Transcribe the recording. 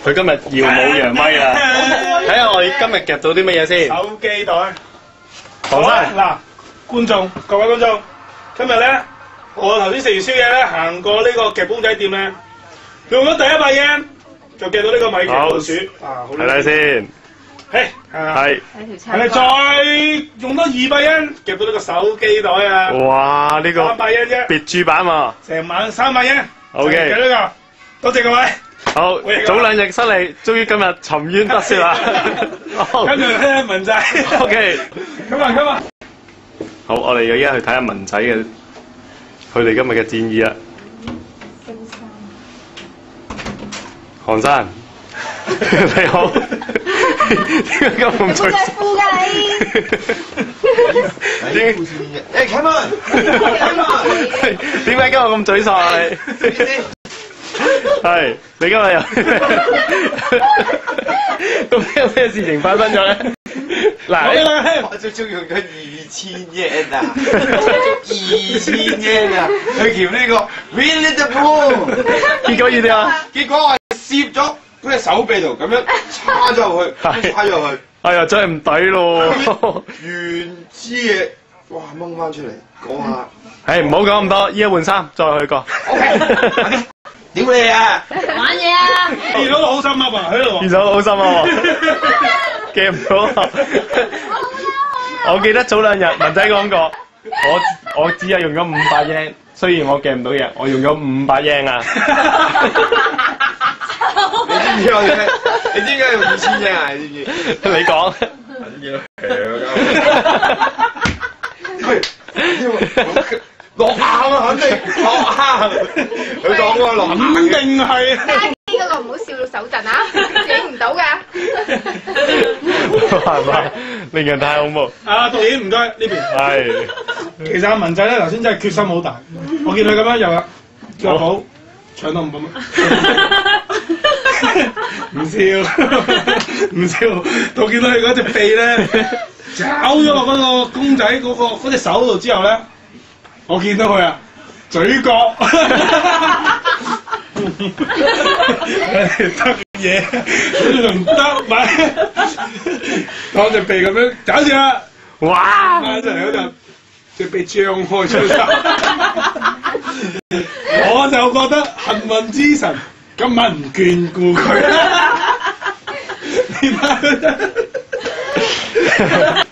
佢今日耀武揚威啊！睇下我今日夾到啲乜嘢先。手機袋。唐生嗱，各位觀眾，今日咧，我頭先食完宵夜咧，行過呢個夾公仔店咧，用咗第100 yen 就夾到呢個米奇老鼠。啊，好睇睇先。係咪再用多200 yen 夾到呢個手機袋啊？哇！呢個300 yen 啫，別注版喎。成晚300 yen。OK。夾呢個，多謝各位。好，早2日失利，終於今日沉冤得雪啦。跟住咧，文仔。OK。今日。好，我哋而家去睇下文仔嘅佢哋今日嘅戰意啦。韓生，你好。點解咁沮喪？Come on！ 點解今日咁沮喪啊？你係你今日又到底有咩事情發生咗咧？嗱，我足足用咗2000 yen 啊，2000 yen 啊，去撬呢個 Winnie the Pooh， 結果要點啊？結果我攝咗嗰隻手臂度，咁樣叉咗入去，叉咗入去。哎呀，真係唔抵咯！原支嘢，哇掹翻出嚟，講下。唉，唔好講咁多，依家換衫，再去過。OK，屌你啊！玩嘢啊！見到好心噏啊，喺度。見到好心啊！記唔到啊！我記得早2日文仔講過，我只係用咗500 yen，雖然我記唔到嘢，我用咗500 yen 啊！你知唔知你知唔知用2000 yen 啊？你知唔知？你講。落硬啊，肯定落硬。佢講嗰個落硬肯定係。呢個唔好笑到手震啊！影唔到㗎。係嘛？令人太恐怖。啊，導演唔該呢邊。係。其實阿文仔咧頭先真係決心好大，我見佢咁樣又啦，叫阿寶搶到500蚊。唔笑，唔笑，到見到佢嗰隻鼻咧，咬咗落嗰個公仔嗰隻手度之後咧，我見到佢啊，嘴角得嘢，佢仲唔得咪？當隻鼻咁樣搞住啦！哇！真係嗰陣隻鼻張開出嚟，我就覺得幸運之神今晚唔眷顧佢。你睇佢。